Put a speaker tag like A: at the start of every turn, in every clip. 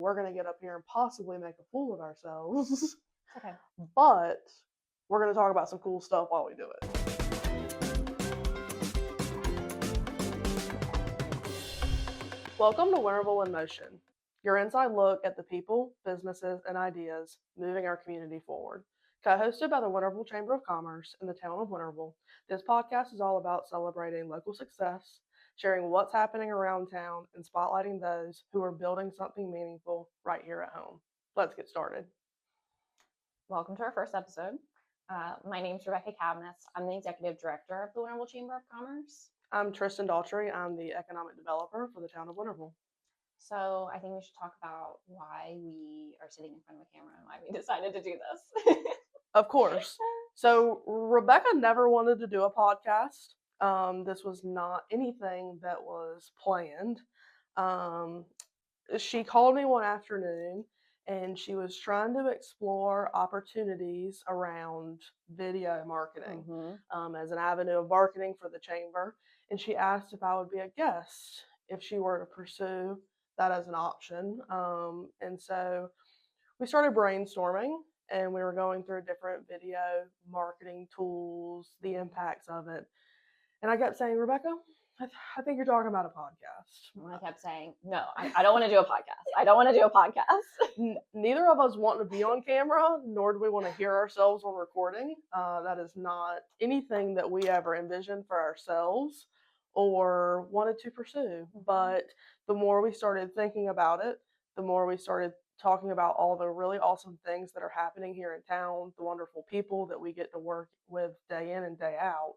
A: we're going to get up here and possibly make a fool of ourselves.
B: Okay.
A: But we're going to talk about some cool stuff while we do it. Welcome to Winterville in Motion, your inside look at the people, businesses, and ideas moving our community forward. Co-hosted by the Winterville Chamber of Commerce in the Town of Winterville, this podcast is all about celebrating local success, sharing what's happening around town, and spotlighting those who are building something meaningful right here at home. Let's get started.
B: Welcome to our first episode. My name is Rebecca Cavness. I'm the Executive Director of the Winterville Chamber of Commerce.
A: I'm Tristan Daughtry. I'm the Economic Developer for the Town of Winterville.
B: So I think we should talk about why we are sitting in front of a camera and why we decided to do this.
A: Of course. So Rebecca never wanted to do a podcast. This was not anything that was planned. She called me one afternoon and she was trying to explore opportunities around video marketing as an avenue of marketing for the chamber. And she asked if I would be a guest if she were to pursue that as an option. And so we started brainstorming and we were going through different video marketing tools, the impacts of it. And I kept saying, Rebecca, I think you're talking about a podcast.
B: And I kept saying, no, I don't want to do a podcast. I don't want to do a podcast.
A: Neither of us want to be on camera, nor do we want to hear ourselves on recording. That is not anything that we ever envisioned for ourselves or wanted to pursue. But the more we started thinking about it, the more we started talking about all the really awesome things that are happening here in town, the wonderful people that we get to work with day in and day out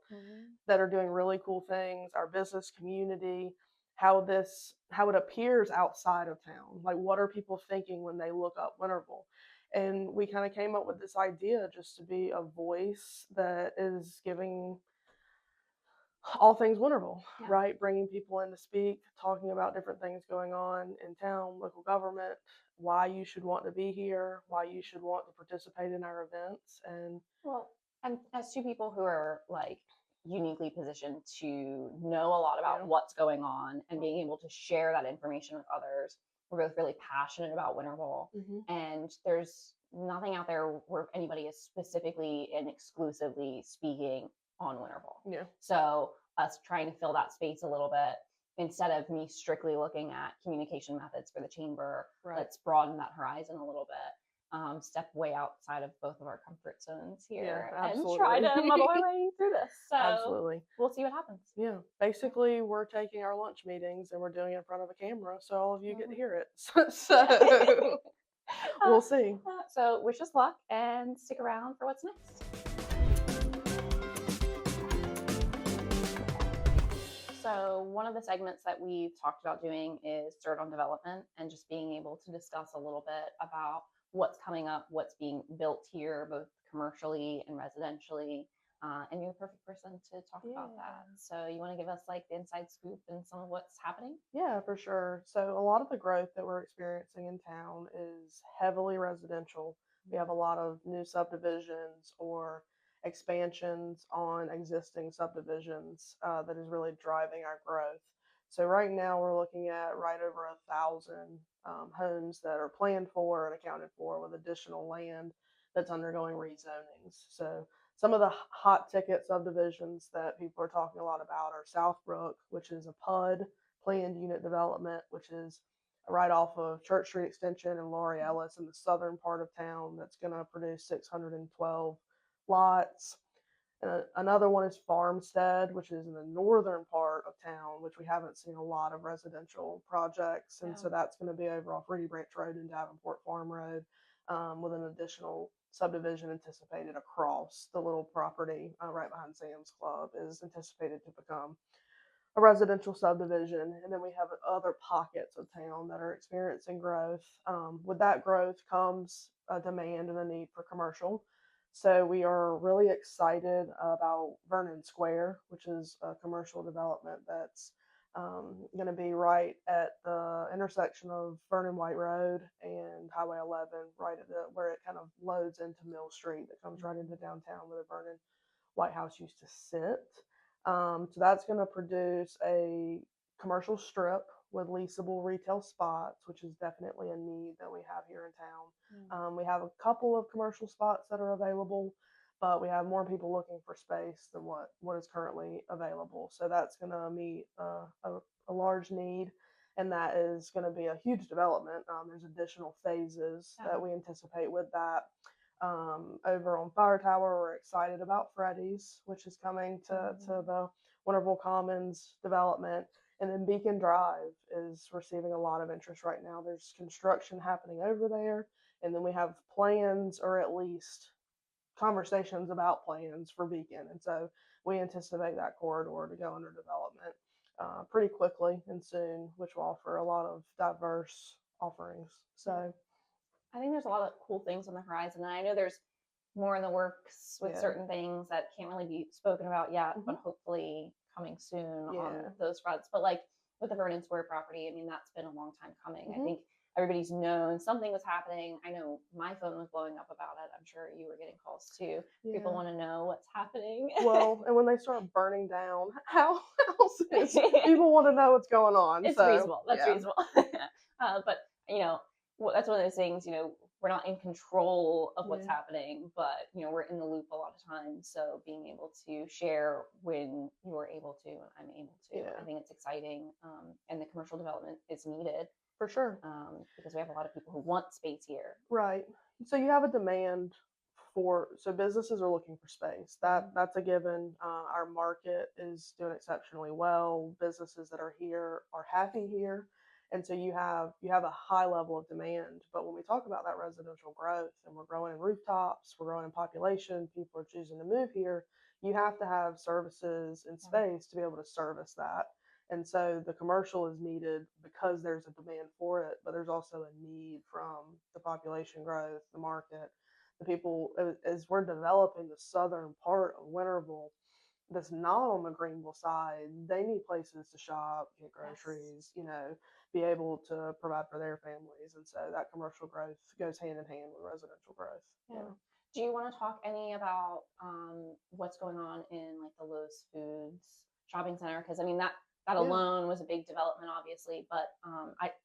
A: that are doing really cool things, our business community, how it appears outside of town. Like, what are people thinking when they look up Winterville? And we kind of came up with this idea just to be a voice that is giving all things Winterville, right? Bringing people in to speak, talking about different things going on in town, local government, why you should want to be here, why you should want to participate in our events.
B: And as two people who are like uniquely positioned to know a lot about what's going on and being able to share that information with others, we're both really passionate about Winterville. And there's nothing out there where anybody is specifically and exclusively speaking on Winterville. So us trying to fill that space a little bit, instead of me strictly looking at communication methods for the chamber, let's broaden that horizon a little bit. Step way outside of both of our comfort zones here and try to muddle our way through this. So we'll see what happens.
A: Yeah, basically we're taking our lunch meetings and we're doing it in front of a camera, so all of you get to hear it. So we'll see.
B: So wish us luck and stick around for what's next. So one of the segments that we've talked about doing is Dirt on Development, and just being able to discuss a little bit about what's coming up, what's being built here, both commercially and residentially. And you're the perfect person to talk about that. So you want to give us like the inside scoop and some of what's happening?
A: Yeah, for sure. So a lot of the growth that we're experiencing in town is heavily residential. We have a lot of new subdivisions or expansions on existing subdivisions that is really driving our growth. So right now we're looking at right over 1,000 homes that are planned for and accounted for, with additional land that's undergoing rezonings. So some of the hot ticket subdivisions that people are talking a lot about are Southbrook, which is a PUD, planned unit development, which is right off of Church Street Extension and Laurie Ellis in the southern part of town, that's going to produce 612 lots. Another one is Farmstead, which is in the northern part of town, which we haven't seen a lot of residential projects. And so that's going to be over off Rudy Branch Road and Davenport Farm Road, with an additional subdivision anticipated across the little property right behind Sam's Club is anticipated to become a residential subdivision. And then we have other pockets of town that are experiencing growth. With that growth comes a demand and a need for commercial. So we are really excited about Vernon Square, which is a commercial development that's going to be right at the intersection of Vernon White Road and Highway 11, right at where it kind of loads into Mill Street that comes right into downtown where the Vernon White House used to sit. So that's going to produce a commercial strip with leasable retail spots, which is definitely a need that we have here in town.
B: Mm.
A: We have a couple of commercial spots that are available, but we have more people looking for space than what is currently available. So that's going to meet a large need, and that is going to be a huge development. There's additional phases
B: Yeah.
A: that we anticipate with that. Over on Fire Tower, we're excited about Freddy's, which is coming to the Winterville Commons development. And then Beacon Drive is receiving a lot of interest right now. There's construction happening over there, and then we have plans, or at least conversations about plans for Beacon. And so we anticipate that corridor to go under development pretty quickly and soon, which will offer a lot of diverse offerings. So
B: I think there's a lot of cool things on the horizon. And I know there's more in the works with
A: yeah.
B: certain things that can't really be spoken about yet, but
A: Mhm.
B: hopefully coming soon
A: Yeah.
B: on those fronts. But like with the Vernon Square property, I mean, that's been a long time coming. I
A: Mhm.
B: think everybody's known something was happening. I know my phone was blowing up about it. I'm sure you were getting calls too. People
A: Yeah.
B: want to know what's happening.
A: Well, and when they start burning down houses, people want to know what's going on.
B: It's
A: So
B: reasonable. That's
A: yeah.
B: reasonable. But you know, that's one of those things. You know, we're not in control of what's
A: Yeah.
B: happening, but you know, we're in the loop a lot of times. So being able to share when you're able to, and I'm able to,
A: Yeah.
B: I think it's exciting. And the commercial development is needed
A: For sure.
B: because we have a lot of people who want space here.
A: Right. So you have a demand so businesses are looking for space. That's a given. Our market is doing exceptionally well. Businesses that are here are happy here, and so you have a high level of demand. But when we talk about that residential growth, and we're growing in rooftops, we're growing in population, people are choosing to move here. You have to have services and space to be able to service that. And so the commercial is needed because there's a demand for it, but there's also a need from the population growth, the market, the people. As we're developing the southern part of Winterville that's not on the Greenville side, they need places to shop, get groceries, be able to provide for their families. And so that commercial growth goes hand in hand with residential growth.
B: Yeah. Do you want to talk any about what's going on in like the Lowe's Foods shopping center? Because I mean that
A: Yeah.
B: alone was a big development, obviously. But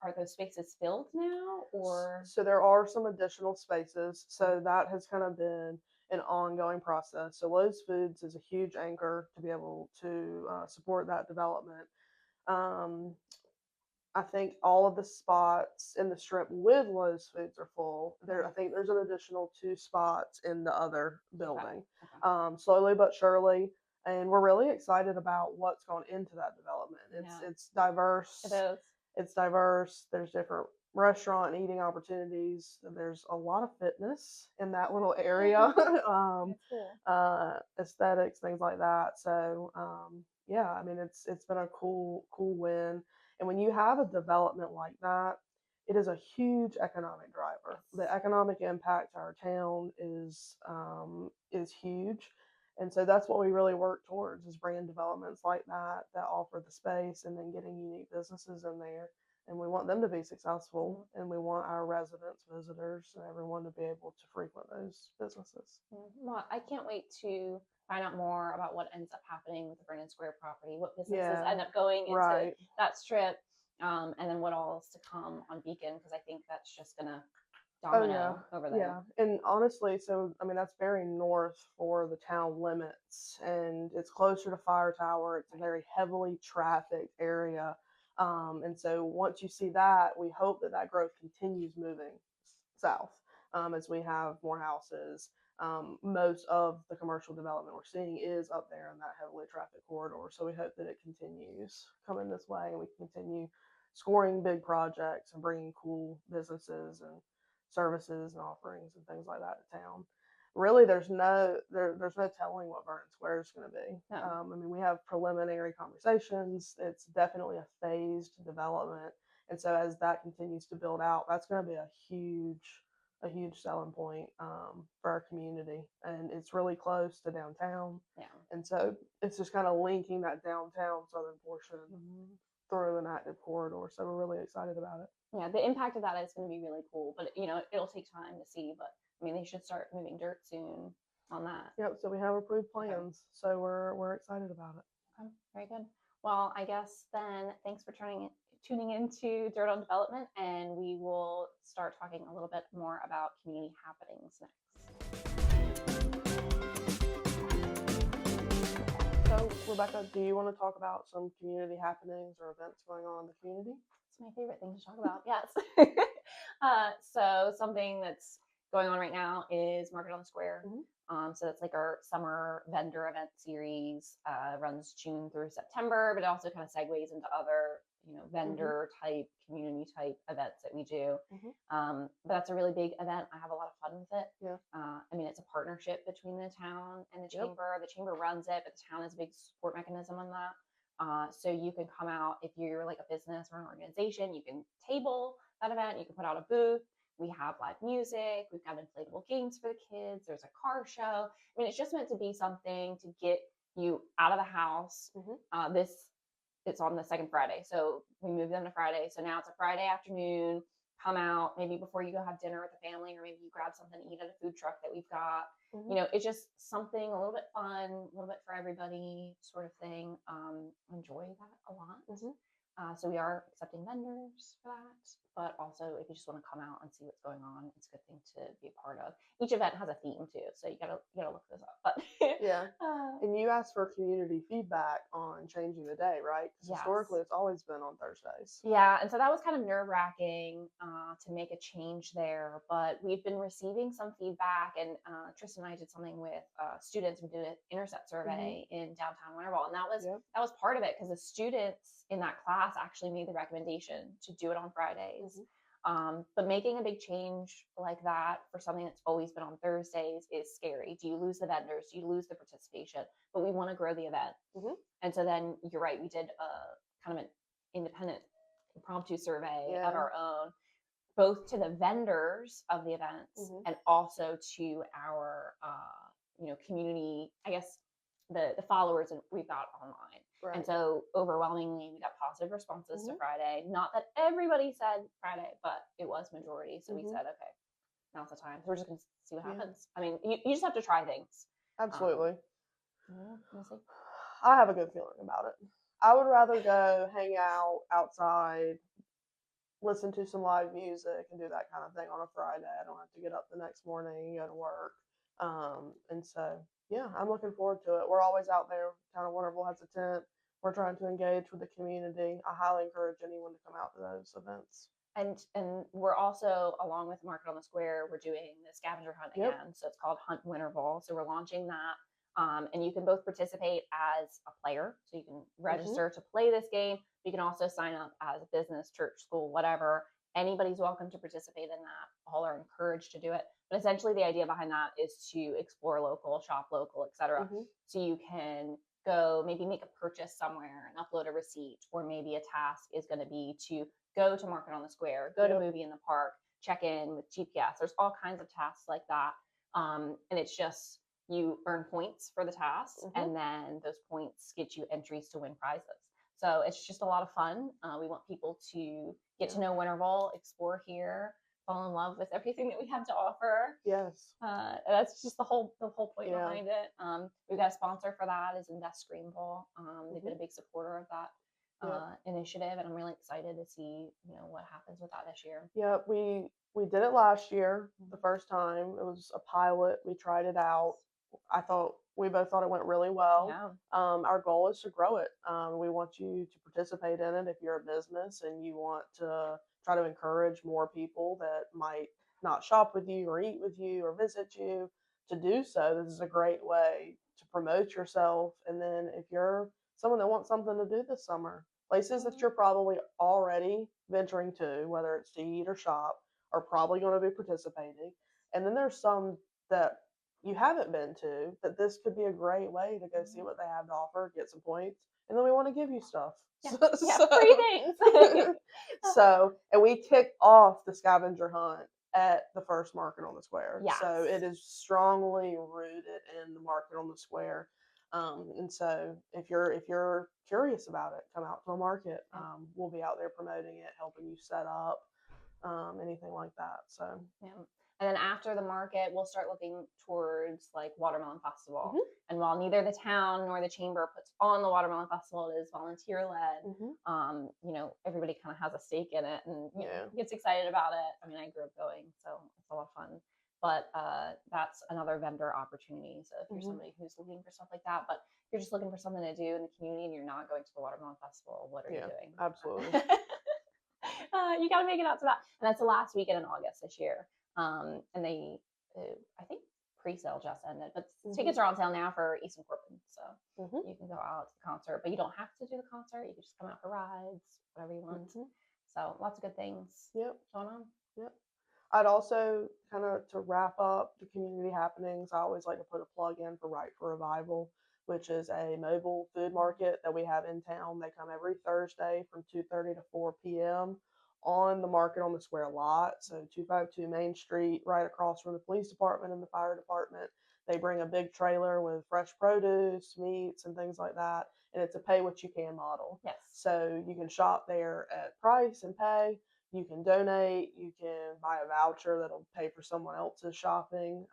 B: are those spaces filled now, or
A: So there are some additional spaces. So that has kind of been an ongoing process. So Lowe's Foods is a huge anchor to be able to support that development. Um, I think all of the spots in the strip with Lowe's Foods are full. I think there's an additional 2 spots in the other building.
B: Okay.
A: Slowly but surely, and we're really excited about what's gone into that development. It's diverse.
B: It is.
A: It's diverse. There's different restaurant and eating opportunities. There's a lot of fitness in that little area.
B: That's cool.
A: Aesthetics, things like that. So yeah, I mean it's been a cool win. And when you have a development like that, it is a huge economic driver. The economic impact to our town is huge. And so that's what we really work towards, is bringing developments like that offer the space, and then getting unique businesses in there. And we want them to be successful, and we want our residents, visitors, and everyone to be able to frequent those businesses.
B: Well, I can't wait to find out more about what ends up happening with the Vernon Square property, what businesses end up going into that strip, and then what all is to come on Beacon, because I think that's just gonna domino over there.
A: Yeah, and honestly, so I mean that's very north for the town limits, and it's closer to Fire Tower. It's a very heavily trafficked area, and so once you see that, we hope that growth continues moving south as we have more houses. Most of the commercial development we're seeing is up there in that heavily trafficked corridor, so we hope that it continues coming this way, and we continue scoring big projects and bringing cool businesses and services and offerings and things like that to town. Really, there's no telling what Vernon Square is going to be.
B: No.
A: I mean, we have preliminary conversations. It's definitely a phased development, and so as that continues to build out, that's going to be a huge selling point for our community. And it's really close to downtown.
B: Yeah.
A: And so it's just kind of linking that downtown southern portion through an active corridor. So we're really excited about it.
B: Yeah, the impact of that is going to be really cool, but it'll take time to see. But I mean, they should start moving dirt soon on that.
A: Yep. So we have approved plans. So we're excited about it.
B: Okay, very good. Well, I guess then thanks for tuning into Dirt on Development, and we will start talking a little bit more about community happenings next.
A: So, Rebecca, do you want to talk about some community happenings or events going on in the community?
B: It's my favorite thing to talk about, yes. So something that's going on right now is Market on the Square. So that's like our summer vendor event series, runs June through September, but it also kind of segues into other, vendor type, community type events that we do. But that's a really big event. I have a lot of fun with it.
A: Yeah.
B: I mean, it's a partnership between the town and the chamber. The chamber runs it, but the town is a big support mechanism on that. So you can come out if you're like a business or an organization, you can table that event, you can put out a booth. We have live music, we've got inflatable games for the kids, there's a car show. I mean, it's just meant to be something to get you out of the house. It's on the second Friday, so we moved them to Friday. So now it's a Friday afternoon. Come out maybe before you go have dinner with the family, or maybe you grab something to eat at a food truck that we've got. It's just something a little bit fun, a little bit for everybody sort of thing. Enjoy that a lot. So we are accepting vendors for that, but also if you just want to come out and see what's going on, it's a good thing to be a part of. Each event has a theme too, so you gotta look those up. But
A: yeah, and you asked for community feedback on changing the day, right? Because historically, it's always been on Thursdays.
B: Yeah, and so that was kind of nerve-wracking to make a change there, but we've been receiving some feedback, and Tristan and I did something with students. We did an intercept survey in downtown Winterville, and that was part of it, because the students in that class actually made the recommendation to do it on Fridays. But making a big change like that for something that's always been on Thursdays is scary. Do you lose the vendors? Do you lose the participation? But we want to grow the event. And so then you're right, we did a kind of an independent impromptu survey of our own, both to the vendors of the events and also to our community, I guess the followers that we've got online. And so overwhelmingly we got positive responses to Friday. Not that everybody said Friday, but it was majority. So we said, okay, now's the time. So we're just gonna see what happens. I mean, you just have to try things.
A: Absolutely. I have a good feeling about it. I would rather go hang out outside, listen to some live music, and do that kind of thing on a Friday. I don't have to get up the next morning and go to work. And so, yeah, I'm looking forward to it. We're always out there. Town of Winterville has a tent. We're trying to engage with the community. I highly encourage anyone to come out to those events.
B: And we're also, along with Market on the Square, we're doing the scavenger hunt again. So it's called Hunt Winterville. So we're launching that. And you can both participate as a player, so you can register to play this game. You can also sign up as a business, church, school, whatever. Anybody's welcome to participate in that. All are encouraged to do it. But essentially the idea behind that is to explore local, shop local, etc. So you can go maybe make a purchase somewhere and upload a receipt, or maybe a task is going to be to go to Market on the Square, go to movie in the park, check in with GPS. There's all kinds of tasks like that. And it's just, you earn points for the tasks, and then those points get you entries to win prizes. So it's just a lot of fun. We want people to get to know Winterville, explore here, fall in love with everything that we have to offer.
A: Yes.
B: That's just the whole point behind it. We've got a sponsor for that, is Invest Greenville. They've been a big supporter of that initiative, and I'm really excited to see what happens with that this year.
A: Yeah, we did it last year, the first time. It was a pilot. We tried it out. We both thought it went really well. Our goal is to grow it. We want you to participate in it if you're a business and you want to try to encourage more people that might not shop with you or eat with you or visit you to do so. This is a great way to promote yourself. And then if you're someone that wants something to do this summer, places that you're probably already venturing to, whether it's to eat or shop, are probably going to be participating. And then there's some that you haven't been to, that this could be a great way to go see what they have to offer, get some points, and then we want to give you stuff.
B: Free things.
A: And we kicked off the scavenger hunt at the first Market on the Square. So it is strongly rooted in the Market on the Square. And so if you're curious about it, come out to the market. We'll be out there promoting it, helping you set up. anything like that. So
B: Yeah. And then after the market, we'll start looking towards like Watermelon Festival.
A: Mhm.
B: And while neither the town nor the chamber puts on the Watermelon Festival, it is volunteer led. You know, everybody kind of has a stake in it and you know, gets excited about it. I mean, I grew up going, so it's a lot of fun. But that's another vendor opportunity. So if you're somebody who's looking for stuff like that, but you're just looking for something to do in the community and you're not going to the Watermelon Festival, what are you doing?
A: Absolutely.
B: You got to make it out to that. And that's the last weekend in August this year. And they, I think pre-sale just ended, but tickets are on sale now for Easton Corbin. So you can go out to the concert, but you don't have to do the concert. You can just come out for rides, whatever you want. So lots of good things going on.
A: I'd also kind of to wrap up the community happenings, I always like to put a plug in for Right for Revival, which is a mobile food market that we have in town. They come every Thursday from 2:30 to 4 p.m. on the market on the square lot. So 252 Main Street, right across from the police department and the fire department. They bring a big trailer with fresh produce, meats, and things like that. And it's a pay what you can model.
B: Yes.
A: So you can shop there at price and pay. You can donate, you can buy a voucher that'll pay for someone else's shopping.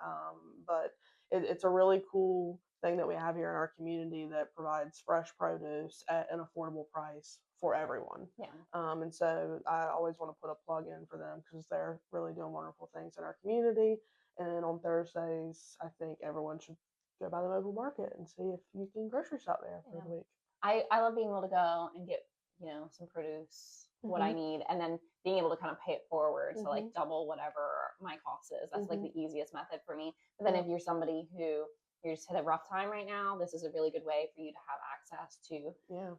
A: But it's a really cool thing that we have here in our community that provides fresh produce at an affordable price for everyone. And so I always want to put a plug in for them because they're really doing wonderful things in our community. And on Thursdays, I think everyone should go by the mobile market and see if you can grocery shop there for the week.
B: I love being able to go and get, you know, some produce, what I need, and then being able to kind of pay it forward. So like double whatever my cost is. That's like the easiest method for me. But then if you're somebody who you're just hit a rough time right now, this is a really good way for you to have access to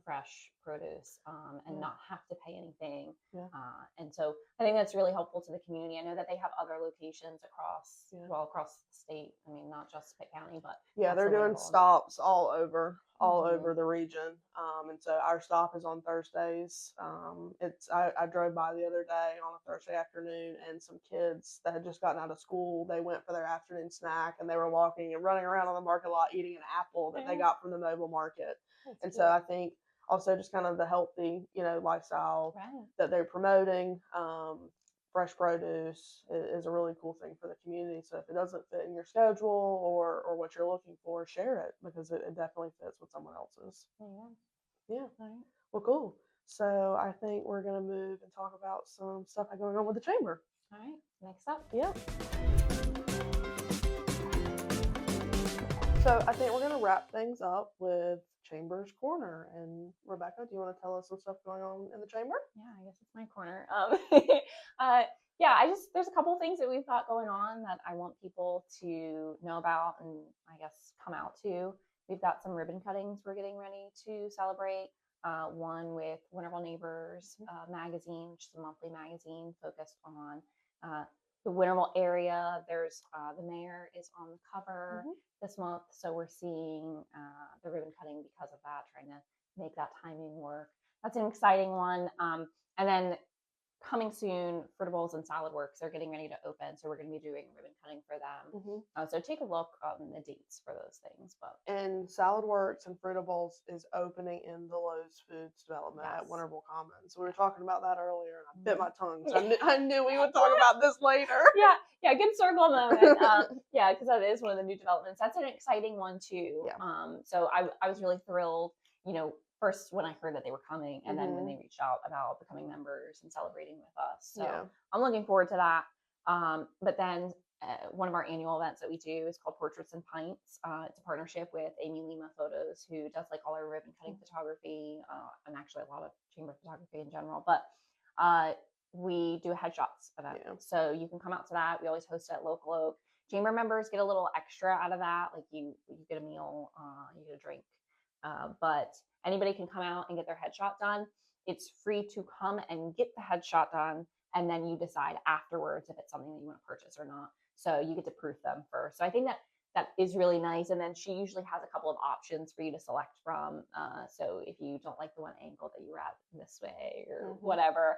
B: fresh produce and not have to pay anything. And so I think that's really helpful to the community. I know that they have other locations across across the state. I mean, not just Pitt County, but
A: they're doing stops all over the region. And so our stop is on Thursdays. I drove by the other day on a Thursday afternoon, and some kids that had just gotten out of school, they went for their afternoon snack, and they were walking and running around on the market lot eating an apple that they got from the mobile market. That's so I think also just kind of the healthy, you know, lifestyle that they're promoting. Fresh produce is a really cool thing for the community. So if it doesn't fit in your schedule or what you're looking for, share it because it definitely fits with someone else's. Yeah. Well, cool. So I think we're going to move and talk about some stuff going on with the chamber.
B: All right. Next up.
A: So I think we're going to wrap things up with Chamber's Corner. And Rebecca, do you want to tell us some stuff going on in the chamber?
B: Yeah, I guess it's my corner. There's a couple of things that we've got going on that I want people to know about and I guess come out to. We've got some ribbon cuttings we're getting ready to celebrate. One with Winterville Neighbors magazine, which is a monthly magazine focused on the Winterville area. There's the mayor is on the cover this month, so we're seeing the ribbon cutting because of that, trying to make that timing work. That's an exciting one. And then coming soon, Fruitables and Salad Works are getting ready to open, so we're going to be doing ribbon cutting for them. So take a look on the dates for those things.
A: And Salad Works and Fruitables is opening in the Lowe's Foods Development at Winterville Commons. So we were talking about that earlier, and I bit my tongue. So I knew we would talk about this later.
B: Good circle moment. Because that is one of the new developments. That's an exciting one too. So I was really thrilled, you know, first when I heard that they were coming, and then when they reached out about becoming members and celebrating with us. So I'm looking forward to that. But then one of our annual events that we do is called Portraits and Pints. It's a partnership with Amy Lima Photos, who does like all our ribbon cutting photography and actually a lot of chamber photography in general. But we do a headshots event. So you can come out to that. We always host it at Local Oak. Chamber members get a little extra out of that. Like you get a meal, you get a drink. But anybody can come out and get their headshot done. It's free to come and get the headshot done, and then you decide afterwards if it's something that you want to purchase or not. So you get to proof them first. So I think that is really nice. And then she usually has a couple of options for you to select from. So if you don't like the one angle that you were at this way or whatever,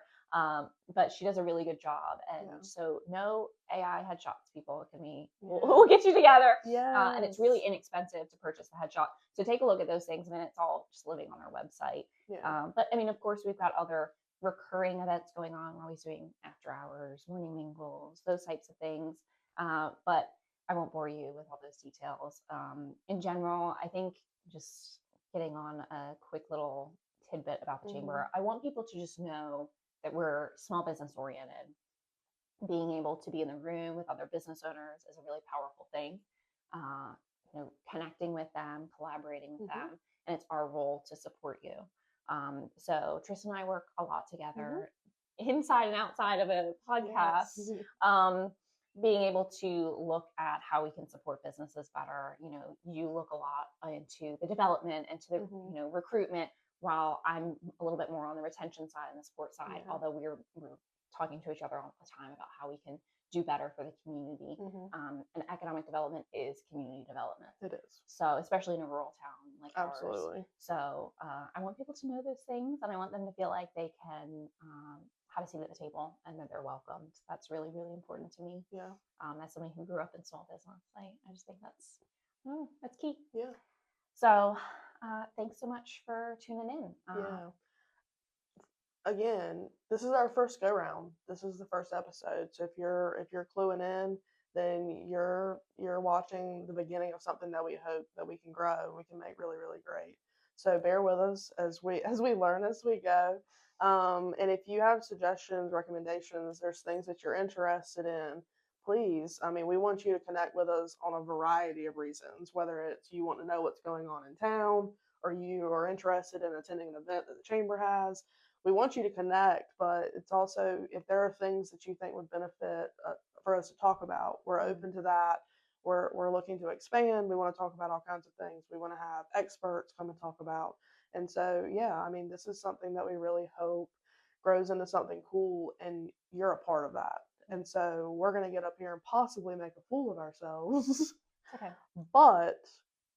B: but she does a really good job. And so no AI headshots, people. It can be, we'll get you together. And it's really inexpensive to purchase the headshot. So take a look at those things. I mean, it's all just living on our website. But I mean, of course, we've got other recurring events going on. We're always doing after hours, morning mingles, those types of things. But I won't bore you with all those details. In general, I think just getting on a quick little tidbit about the chamber, I want people to just know that we're small business oriented. Being able to be in the room with other business owners is a really powerful thing. Connecting with them, collaborating with them, and it's our role to support you. So Tristan and I work a lot together, inside and outside of a podcast.
A: Yes.
B: Being able to look at how we can support businesses better. You look a lot into the development, into the recruitment, while I'm a little bit more on the retention side and the support side. Although we're talking to each other all the time about how we can do better for the community. And economic development is community development.
A: It is.
B: So, especially in a rural town like
A: Absolutely.
B: ours. So, I want people to know those things, and I want them to feel like they can have a seat at the table and that they're welcomed. That's really, really important to me.
A: Yeah.
B: As somebody who grew up in small business, I just think that's key.
A: Yeah.
B: So, thanks so much for tuning in.
A: Yeah. Again, this is our first go round. This is the first episode. So if you're cluing in, then you're watching the beginning of something that we hope that we can grow and we can make really, really great. So bear with us as we learn as we go. And if you have suggestions, recommendations, there's things that you're interested in, please. I mean, we want you to connect with us on a variety of reasons, whether it's you want to know what's going on in town or you are interested in attending an event that the chamber has. We want you to connect, but it's also if there are things that you think would benefit for us to talk about, we're open to that. We're looking to expand. We want to talk about all kinds of things. We want to have experts come and talk about. And so, yeah, I mean, this is something that we really hope grows into something cool, and you're a part of that. And so we're going to get up here and possibly make a fool of ourselves.
B: Okay.
A: But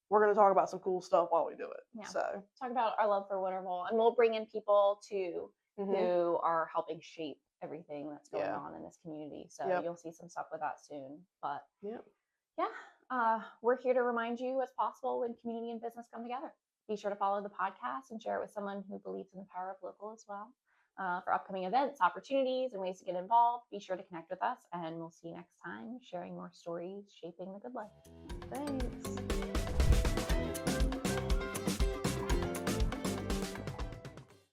A: we're going to talk about some cool stuff while we do it.
B: Yeah.
A: So
B: talk about our love for Winterville, and we'll bring in people too who are helping shape everything that's going on in this community. So you'll see some stuff with that soon. But we're here to remind you what's possible when community and business come together. Be sure to follow the podcast and share it with someone who believes in the power of local as well. For upcoming events, opportunities, and ways to get involved, be sure to connect with us, and we'll see you next time sharing more stories shaping the good life.
A: Thanks.